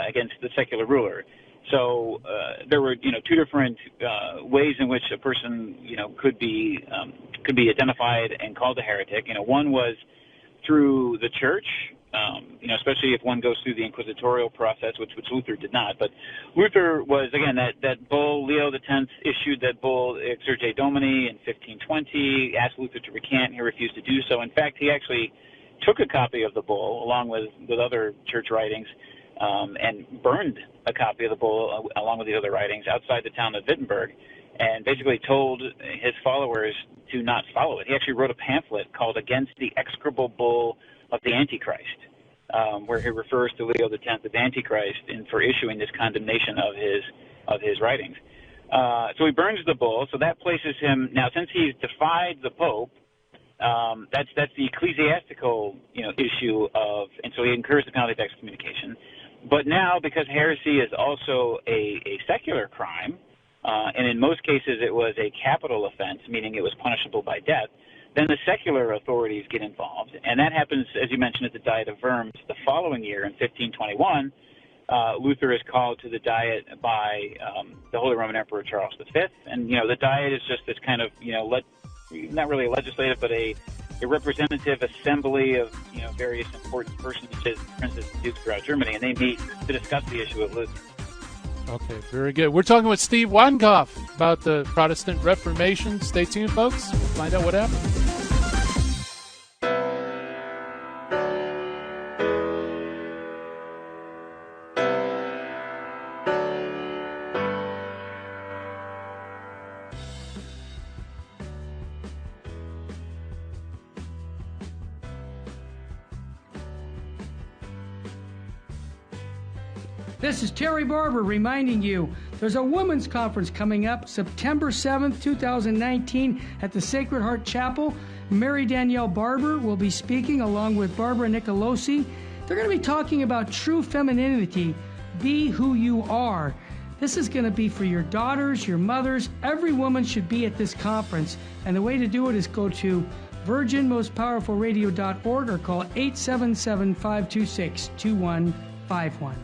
against the secular ruler. So there were, two different ways in which a person, could be identified and called a heretic. One was through the church, especially if one goes through the inquisitorial process, which Luther did not. But Luther was, again, that bull, Leo X issued that bull, Exsurge Domini, in 1520, asked Luther to recant. He refused to do so. In fact, he actually took a copy of the bull, along with other church writings, and burned a copy of the bull, along with the other writings, outside the town of Wittenberg, and basically told his followers to not follow it. He actually wrote a pamphlet called Against the Execrable Bull of the Antichrist, where he refers to Leo X as Antichrist for issuing this condemnation of his writings. So he burns the bull. So that places him now. Since he's defied the Pope, that's the ecclesiastical issue of, and so he incurs the penalty of excommunication. But now, because heresy is also a secular crime, and in most cases it was a capital offense, meaning it was punishable by death, then the secular authorities get involved, and that happens, as you mentioned, at the Diet of Worms the following year in 1521. Luther is called to the Diet by the Holy Roman Emperor Charles V, and the Diet is just this kind of not really a legislative, but a representative assembly of various important personages, princes and dukes throughout Germany, and they meet to discuss the issue of Luther. Okay, very good. We're talking with Steve Weidenkopf about the Protestant Reformation. Stay tuned, folks. We'll find out what happened. This is Terry Barber reminding you there's a women's conference coming up September 7th, 2019 at the Sacred Heart Chapel. Mary Danielle Barber will be speaking along with Barbara Nicolosi. They're going to be talking about true femininity, be who you are. This is going to be for your daughters, your mothers. Every woman should be at this conference. And the way to do it is go to virginmostpowerfulradio.org or call 877-526-2151.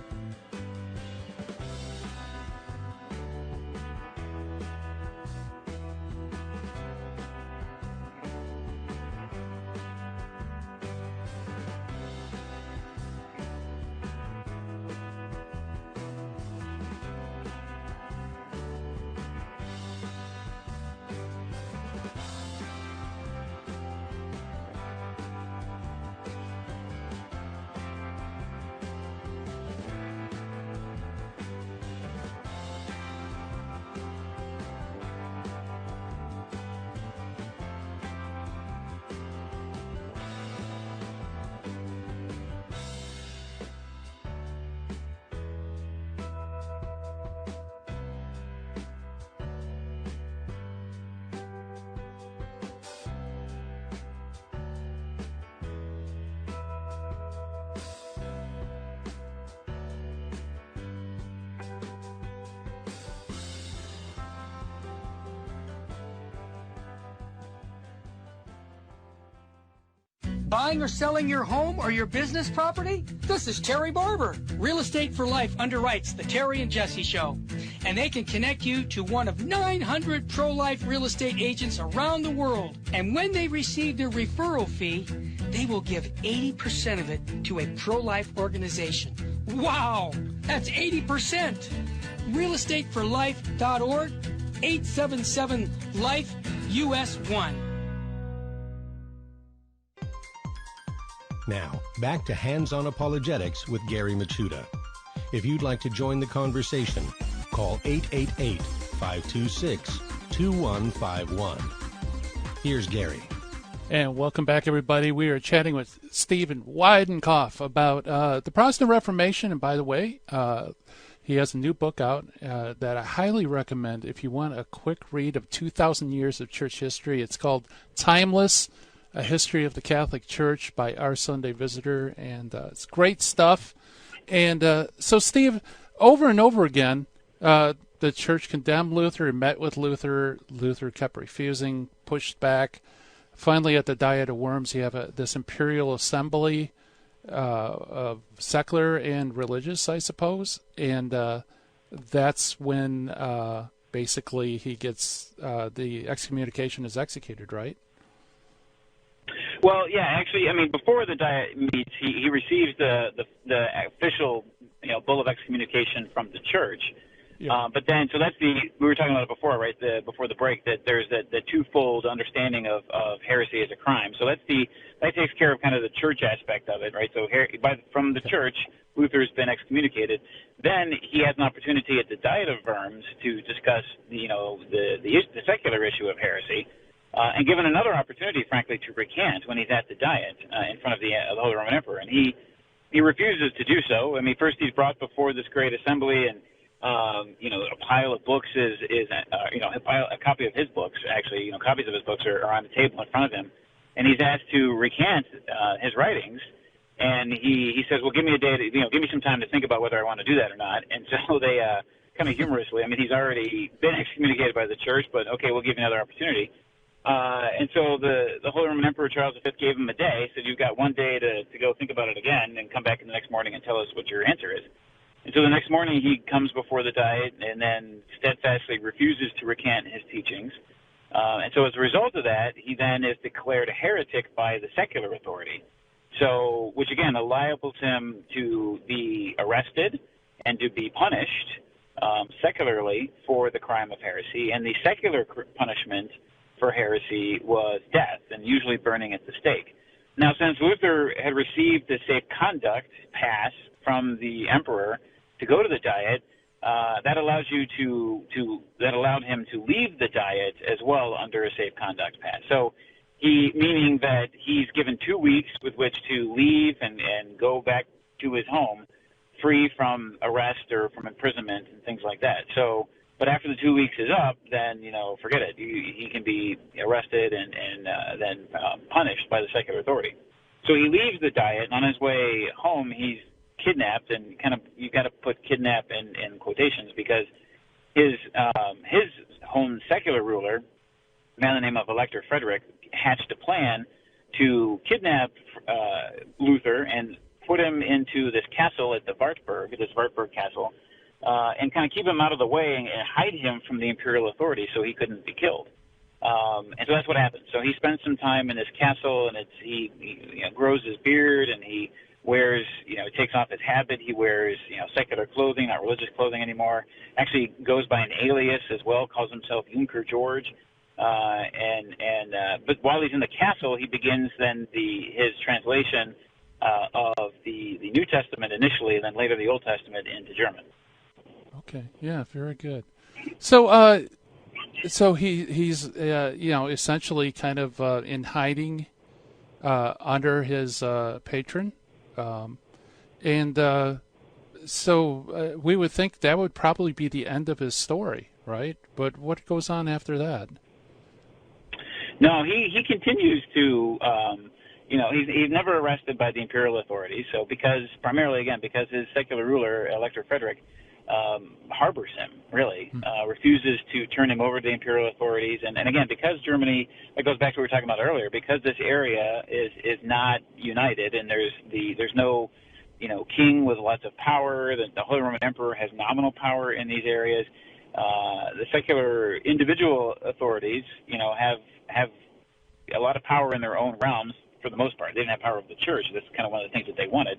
Buying or selling your home or your business property? This is Terry Barber. Real Estate for Life underwrites the Terry and Jesse Show. And they can connect you to one of 900 pro-life real estate agents around the world. And when they receive their referral fee, they will give 80% of it to a pro-life organization. Wow! That's 80%! realestateforlife.org, 877-LIFE-US1. Now, back to Hands-on Apologetics with Gary Machuda. If you'd like to join the conversation, call 888-526-2151. Here's Gary. And welcome back, everybody. We are chatting with Stephen Weidenkopf about the Protestant Reformation. And by the way, he has a new book out that I highly recommend if you want a quick read of 2,000 years of church history. It's called Timeless, A History of the Catholic Church by Our Sunday Visitor. And it's great stuff. And so, Steve, over and over again, the church condemned Luther, met with Luther. Luther kept refusing, pushed back. Finally, at the Diet of Worms, you have this imperial assembly of secular and religious, I suppose. And that's when basically he gets the excommunication is executed, right? Well, yeah, actually, I mean, before the Diet meets, he receives the official, bull of excommunication from the church. Yeah. But then, so that's we were talking about it before, right? Before the break, that there's the twofold understanding of heresy as a crime. So that takes care of kind of the church aspect of it, right? So from the church, Luther's been excommunicated. Then he has an opportunity at the Diet of Worms to discuss, the secular issue of heresy, and given another opportunity, frankly, to recant when he's at the Diet in front of the Holy Roman Emperor, and he refuses to do so. I mean, first he's brought before this great assembly, and a pile of books a copy of his books, actually, copies of his books are on the table in front of him, and he's asked to recant his writings, and he says, well, give me a day to, give me some time to think about whether I want to do that or not. And so they kind of humorously, I mean, he's already been excommunicated by the church, but okay, we'll give you another opportunity. And so the Holy Roman Emperor Charles V gave him a day, said you've got one day to go think about it again and come back in the next morning and tell us what your answer is. And so the next morning he comes before the Diet and then steadfastly refuses to recant his teachings. And so as a result of that, he then is declared a heretic by the secular authority. So, which again liables him to be arrested and to be punished secularly for the crime of heresy. And the secular punishment for heresy was death, and usually burning at the stake. Now, since Luther had received the safe conduct pass from the emperor to go to the Diet, that allowed him to leave the Diet as well under a safe conduct pass. So, meaning that he's given 2 weeks with which to leave and go back to his home, free from arrest or from imprisonment and things like that. So, but after the 2 weeks is up, then forget it. He can be arrested and then punished by the secular authority. So he leaves the Diet, and on his way home, he's kidnapped, and you've got to put kidnap in quotations because his home secular ruler, a man by the name of Elector Frederick, hatched a plan to kidnap Luther and put him into this castle at the Wartburg Castle, and kind of keep him out of the way and hide him from the imperial authority so he couldn't be killed. And so that's what happened. So he spends some time in this castle, and he grows his beard, and he wears, takes off his habit. He wears, secular clothing, not religious clothing anymore. Actually goes by an alias as well, calls himself Junker George. But while he's in the castle, he begins then his translation of the New Testament initially, and then later the Old Testament into German. Okay, yeah, very good. So, he's essentially kind of in hiding under his patron, so we would think that would probably be the end of his story, right? But what goes on after that? No, he continues to, he's never arrested by the imperial authorities. So because his secular ruler, Elector Frederick, harbors him, really, refuses to turn him over to the imperial authorities. And again, because Germany, that goes back to what we were talking about earlier, because this area is not united, and there's no, king with lots of power. The Holy Roman Emperor has nominal power in these areas. The secular individual authorities, have a lot of power in their own realms for the most part. They didn't have power of the church. That's kind of one of the things that they wanted.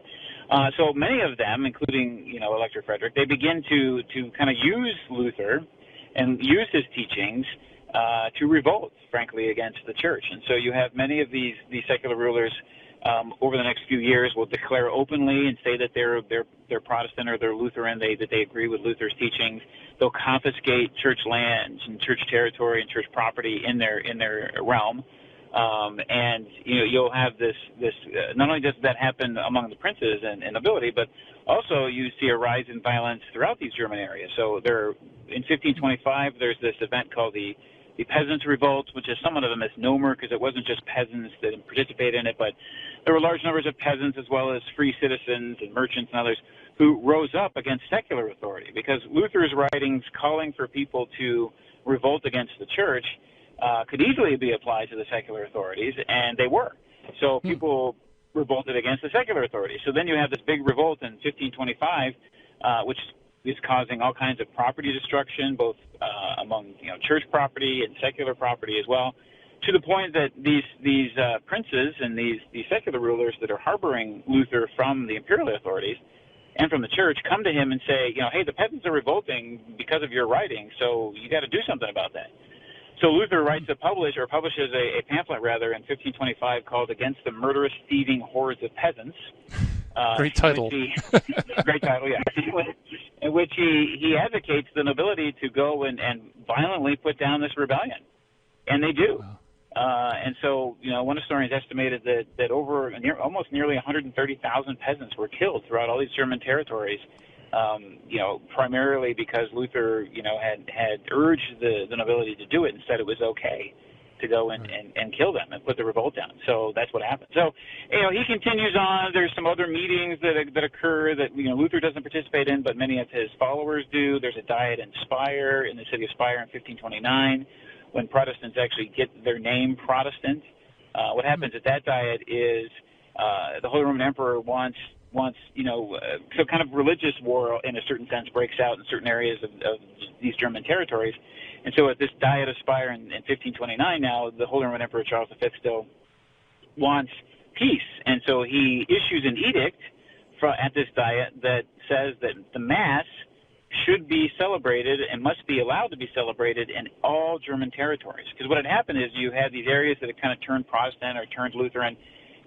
So many of them, including, Elector Frederick, they begin to kind of use Luther and use his teachings to revolt, frankly, against the church. And so you have many of these secular rulers over the next few years will declare openly and say that they're Protestant or they're Lutheran, that they agree with Luther's teachings. They'll confiscate church lands and church territory and church property in their realm. And you'll have this. Not only does that happen among the princes and nobility, but also you see a rise in violence throughout these German areas. So in 1525, there's this event called the Peasants' Revolt, which is somewhat of a misnomer because it wasn't just peasants that participated in it, but there were large numbers of peasants as well as free citizens and merchants and others who rose up against secular authority because Luther's writings calling for people to revolt against the church could easily be applied to the secular authorities, and they were. So people revolted against the secular authorities. So then you have this big revolt in 1525, which is causing all kinds of property destruction, both among church property and secular property as well, to the point that these princes and these secular rulers that are harboring Luther from the imperial authorities and from the church come to him and say, hey, the peasants are revolting because of your writing, so you got to do something about that. So Luther publishes a pamphlet rather in 1525 called "Against the Murderous, Thieving Hordes of Peasants." Great title. Great title, yeah. In which he advocates the nobility to go and violently put down this rebellion, and they do. Wow. And so, one historian has estimated that over almost nearly 130,000 peasants were killed throughout all these German territories. Primarily because Luther, had urged the nobility to do it and said it was okay to go and kill them and put the revolt down. So that's what happened. So, he continues on. There's some other meetings that occur that, Luther doesn't participate in, but many of his followers do. There's a diet in Speyer, in the city of Speyer in 1529, when Protestants actually get their name Protestant. What happens at that diet is the Holy Roman Emperor wants so kind of religious war in a certain sense breaks out in certain areas of these German territories. And so at this Diet of Speyer in 1529 now, the Holy Roman Emperor Charles V still wants peace. And so he issues an edict at this Diet that says that the Mass should be celebrated and must be allowed to be celebrated in all German territories. Because what had happened is you had these areas that had kind of turned Protestant or turned Lutheran,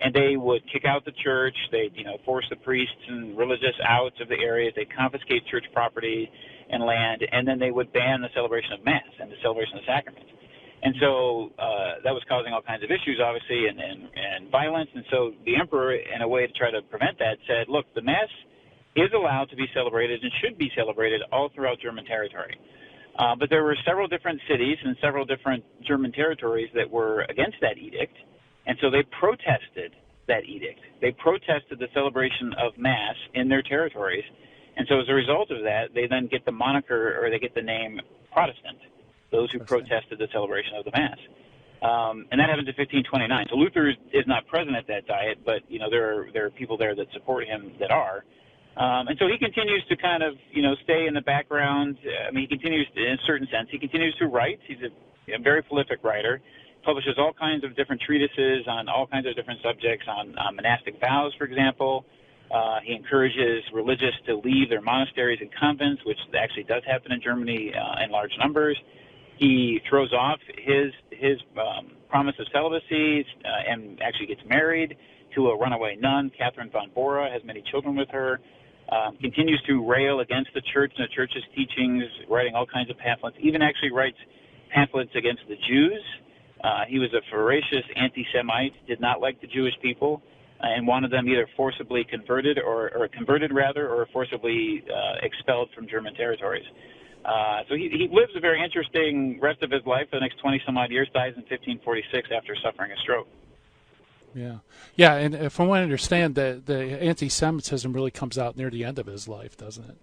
and they would kick out the church. They'd, force the priests and religious out of the areas. They'd confiscate church property and land, and then they would ban the celebration of Mass and the celebration of sacraments. And so that was causing all kinds of issues, obviously, and violence. And so the emperor, in a way to try to prevent that, said, look, the Mass is allowed to be celebrated and should be celebrated all throughout German territory. But there were several different cities and several different German territories that were against that edict. And so they protested that edict. They protested the celebration of Mass in their territories. And so as a result of that, they then get the moniker, or they get the name Protestant, those who protested the celebration of the Mass. And that happened in 1529. So Luther is not present at that diet, but, there are people there that support him that are. And so he continues to kind of, stay in the background. He continues, in a certain sense, he continues to write. He's a very prolific writer. Publishes all kinds of different treatises on all kinds of different subjects, on monastic vows, for example. He encourages religious to leave their monasteries and convents, which actually does happen in Germany in large numbers. He throws off his promise of celibacy and actually gets married to a runaway nun. Catherine von Bora has many children with her. Continues to rail against the church and the church's teachings, writing all kinds of pamphlets, even actually writes pamphlets against the Jews. He was a voracious anti-Semite, did not like the Jewish people, and wanted them either forcibly converted or forcibly expelled from German territories. So he lives a very interesting rest of his life for the next 20-some-odd years, dies in 1546 after suffering a stroke. Yeah, and from what I understand, the anti-Semitism really comes out near the end of his life, doesn't it?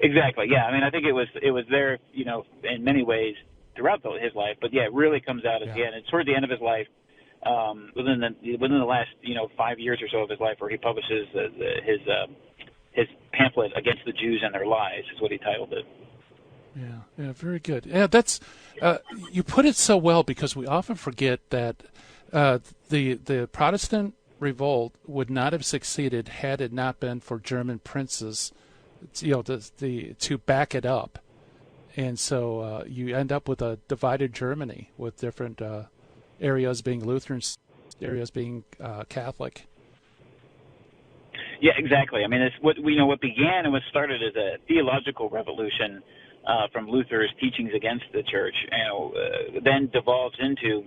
Exactly, yeah. I think it was there, in many ways, throughout his life, but it really comes out at the end. It's toward the end of his life. within the last 5 years or so of his life, where he publishes his pamphlet Against the Jews and Their Lies, is what he titled it. Yeah, very good. Yeah, that's you put it so well, because we often forget that the Protestant revolt would not have succeeded had it not been for German princes, to back it up, and so you end up with a divided Germany with different areas being Lutheran, areas being Catholic. Yeah, exactly. I mean, it's what began and what started as a theological revolution from Luther's teachings against the church, then devolves into,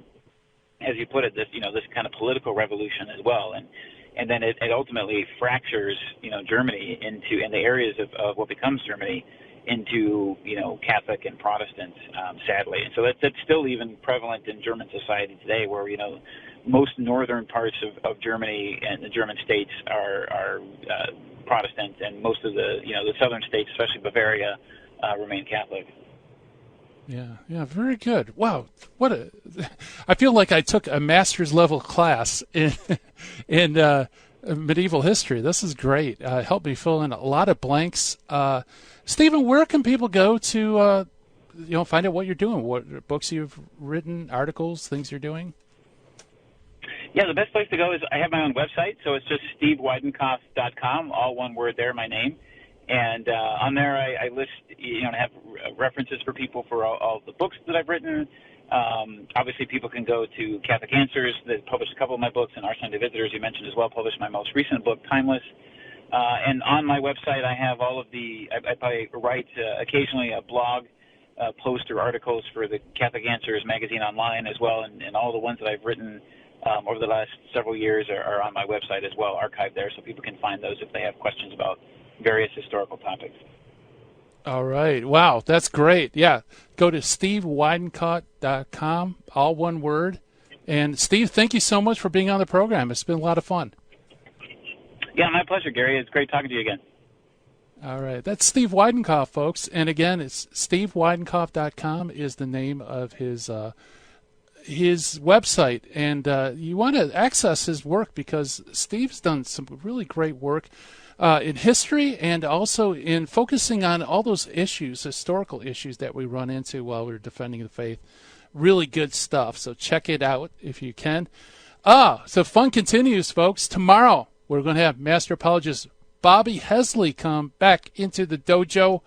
as you put it, this kind of political revolution as well, and then it ultimately fractures Germany into, and the areas of what becomes Germany, into Catholic and Protestant, sadly, and so that's still even prevalent in German society today, where most northern parts of Germany and the German states are Protestant, and most of the southern states, especially Bavaria, remain Catholic. Yeah, very good. Wow, I feel like I took a master's level class in medieval history. This is great. Helped me fill in a lot of blanks. Stephen, where can people go to find out what you're doing, what books you've written, articles, things you're doing? Yeah, the best place to go is I have my own website, so it's just steveweidenkopf.com, all one word there, my name. And on there I list, have references for people for all the books that I've written. Obviously, people can go to Catholic Answers, that published a couple of my books, and Our Sunday Visitors, you mentioned as well, published my most recent book, Timeless. And on my website, I have all of I write occasionally a blog post or articles for the Catholic Answers magazine online as well, and all the ones that I've written over the last several years are on my website as well, archived there, so people can find those if they have questions about various historical topics. All right. Wow, that's great. Yeah, go to steveweidenkopf.com, all one word. And Steve, thank you so much for being on the program. It's been a lot of fun. Yeah, my pleasure, Gary. It's great talking to you again. All right. That's Steve Weidenkopf, folks. And again, it's steveweidenkopf.com is the name of his website. And you want to access his work, because Steve's done some really great work in history, and also in focusing on all those issues, historical issues that we run into while we're defending the faith. Really good stuff. So check it out if you can. So fun continues, folks. Tomorrow we're going to have Master Apologist Bobby Hesley come back into the dojo.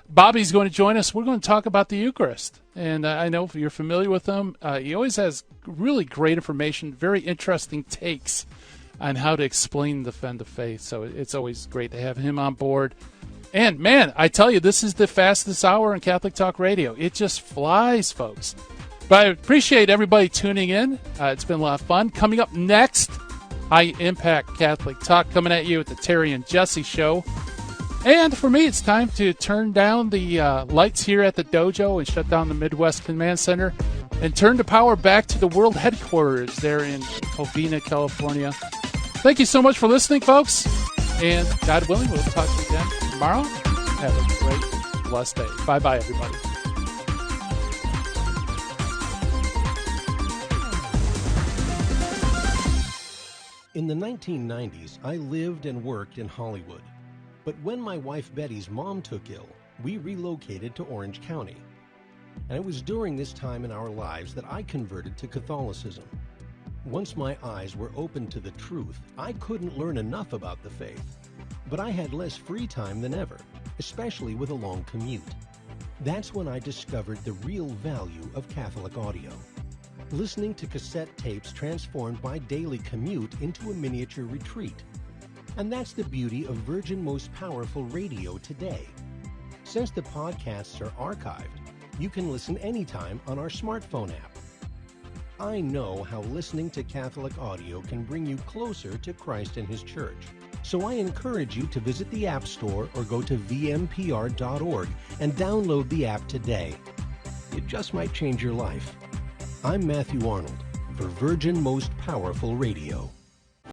Bobby's going to join us. We're going to talk about the Eucharist. And I know if you're familiar with him, he always has really great information, very interesting takes on how to explain and defend the faith. So it's always great to have him on board. And, man, I tell you, this is the fastest hour in Catholic Talk Radio. It just flies, folks. But I appreciate everybody tuning in. It's been a lot of fun. Coming up next, High Impact Catholic Talk, coming at you at the Terry and Jesse Show. And for me, it's time to turn down the lights here at the dojo and shut down the Midwest Command Center and turn the power back to the world headquarters there in Covina, California. Thank you so much for listening, folks. And God willing, we'll talk to you again tomorrow. Have a great, blessed day. Bye-bye, everybody. In the 1990s, I lived and worked in Hollywood. But when my wife Betty's mom took ill, we relocated to Orange County. And it was during this time in our lives that I converted to Catholicism. Once my eyes were opened to the truth, I couldn't learn enough about the faith. But I had less free time than ever, especially with a long commute. That's when I discovered the real value of Catholic audio. Listening to cassette tapes transformed my daily commute into a miniature retreat. And that's the beauty of Virgin Most Powerful Radio today. Since the podcasts are archived, you can listen anytime on our smartphone app. I know how listening to Catholic audio can bring you closer to Christ and His Church. So I encourage you to visit the App Store or go to vmpr.org and download the app today. It just might change your life. I'm Matthew Arnold for Virgin Most Powerful Radio.